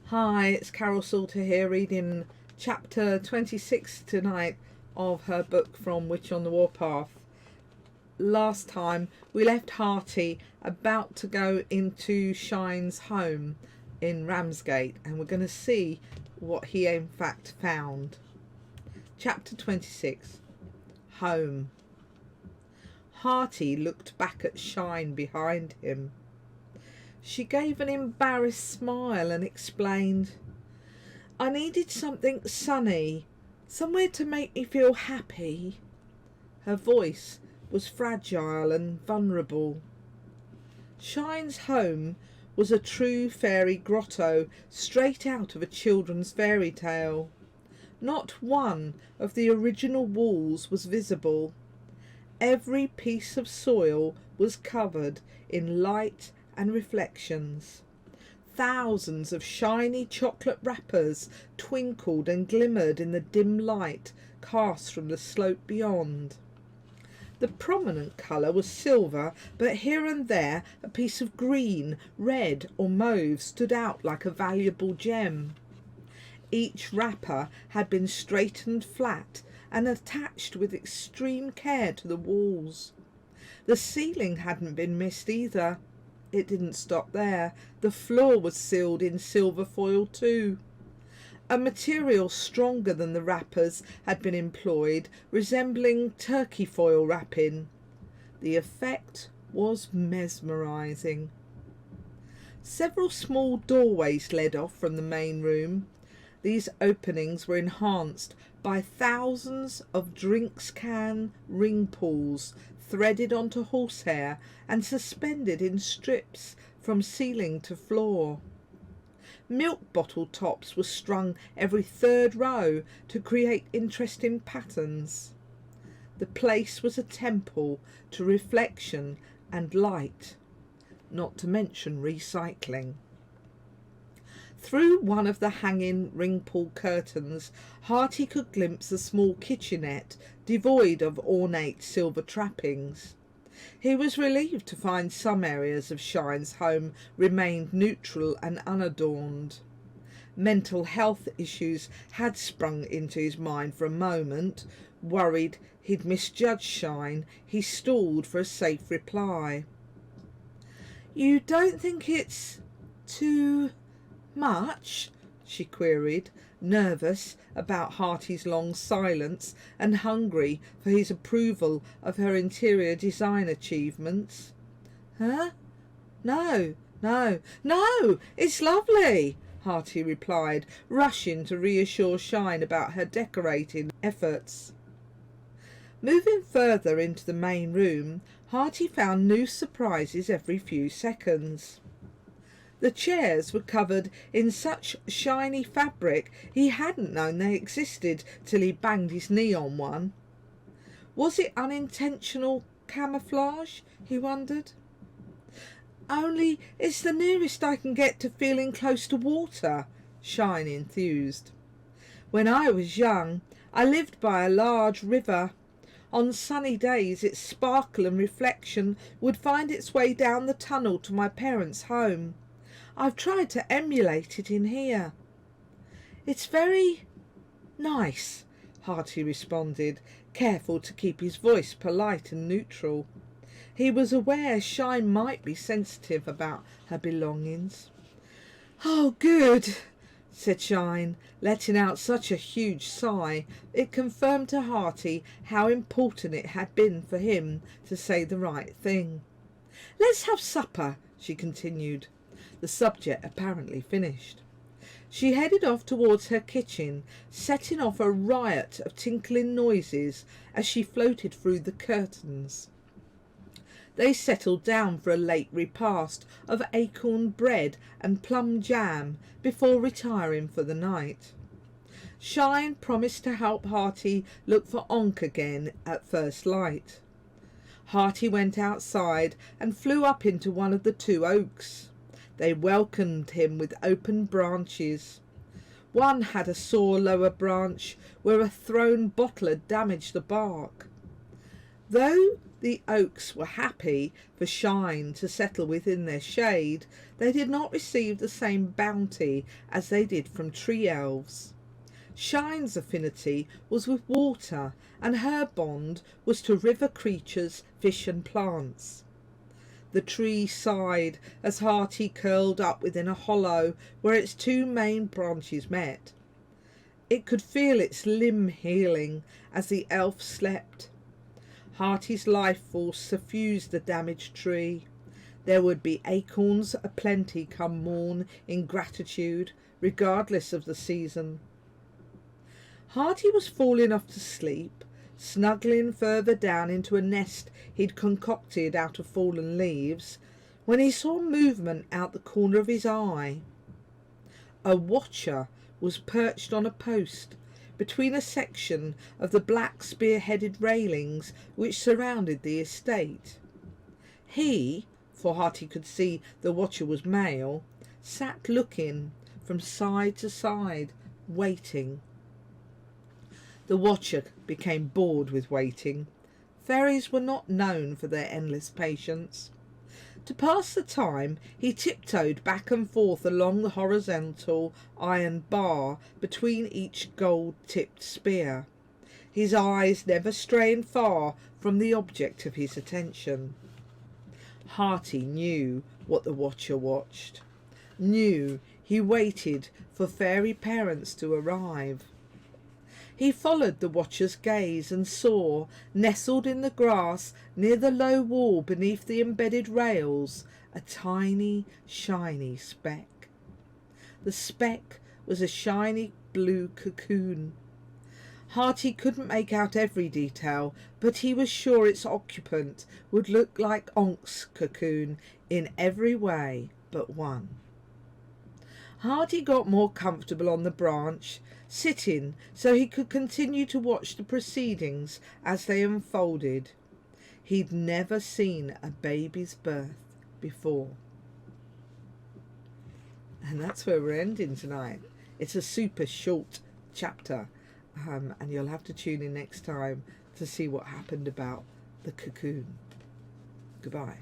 Hi, it's Carol Salter here reading chapter 26 tonight of her book From Witch on the Warpath. Last time we left Harty about to go into Shine's home in Ramsgate, and we're going to see what he in fact found. Chapter 26. Home. Harty looked back at Shine behind him. She gave an embarrassed smile and explained, "I needed something sunny, somewhere to make me feel happy." Her voice was fragile and vulnerable. Shine's home was a true fairy grotto straight out of a children's fairy tale. Not one of the original walls was visible. Every piece of soil was covered in light and reflections. Thousands of shiny chocolate wrappers twinkled and glimmered in the dim light cast from the slope beyond. The prominent colour was silver, but here and there a piece of green, red or mauve stood out like a valuable gem. Each wrapper had been straightened flat and attached with extreme care to the walls. The ceiling hadn't been missed either. It didn't stop there. The floor was sealed in silver foil too. A material stronger than the wrappers had been employed, resembling turkey foil wrapping. The effect was mesmerising. Several small doorways led off from the main room. These openings were enhanced by thousands of drinks can ring pools threaded onto horsehair and suspended in strips from ceiling to floor. Milk bottle tops were strung every third row to create interesting patterns. The place was a temple to reflection and light, not to mention recycling. Through one of the hanging ring-pull curtains, Harty could glimpse a small kitchenette devoid of ornate silver trappings. He was relieved to find some areas of Shine's home remained neutral and unadorned. Mental health issues had sprung into his mind for a moment. Worried he'd misjudged Shine, he stalled for a safe reply. "You don't think it's too much?" she queried, nervous about Harty's long silence and hungry for his approval of her interior design achievements. "Huh? No, it's lovely," Harty replied, rushing to reassure Shine about her decorating efforts. Moving further into the main room, Harty found new surprises every few seconds. The chairs were covered in such shiny fabric he hadn't known they existed till he banged his knee on one. Was it unintentional camouflage, he wondered? "Only it's the nearest I can get to feeling close to water," Shine enthused. "When I was young, I lived by a large river. On sunny days its sparkle and reflection would find its way down the tunnel to my parents' home. I've tried to emulate it in here." "It's very nice," Harty responded, careful to keep his voice polite and neutral. He was aware Shine might be sensitive about her belongings. "Oh, good," said Shine, letting out such a huge sigh. It confirmed to Harty how important it had been for him to say the right thing. "Let's have supper," she continued, the subject apparently finished. She headed off towards her kitchen, setting off a riot of tinkling noises as she floated through the curtains. They settled down for a late repast of acorn bread and plum jam before retiring for the night. Shine promised to help Harty look for Onk again at first light. Harty went outside and flew up into one of the two oaks. They welcomed him with open branches. One had a sore lower branch where a thrown bottle had damaged the bark. Though The oaks were happy for Shine to settle within their shade. They did not receive the same bounty as they did from tree elves. Shine's affinity was with water, and her bond was to river creatures, fish and plants. The tree sighed as Hearty curled up within a hollow where its two main branches met. It could feel its limb healing as the elf slept. Hearty's life force suffused the damaged tree. There would be acorns aplenty come morn in gratitude, regardless of the season. Hearty was falling off to sleep, snuggling further down into a nest he'd concocted out of fallen leaves, when he saw movement out the corner of his eye. A watcher was perched on a post between a section of the black spear-headed railings which surrounded the estate. He, for Hearty could see the watcher was male, sat looking from side to side, waiting. The watcher became bored with waiting. Fairies were not known for their endless patience. To pass the time, he tiptoed back and forth along the horizontal iron bar between each gold-tipped spear, his eyes never straying far from the object of his attention. Hearty knew what the watcher watched, knew he waited for fairy parents to arrive. He followed the watcher's gaze and saw, nestled in the grass near the low wall beneath the embedded rails, a tiny, shiny speck. The speck was a shiny blue cocoon. Hearty couldn't make out every detail, but he was sure its occupant would look like Onk's cocoon in every way but one. Hearty got more comfortable on the branch, sitting so he could continue to watch the proceedings as they unfolded. He'd never seen a baby's birth before. And that's where we're ending tonight. It's a super short chapter, and you'll have to tune in next time to see what happened about the cocoon. Goodbye.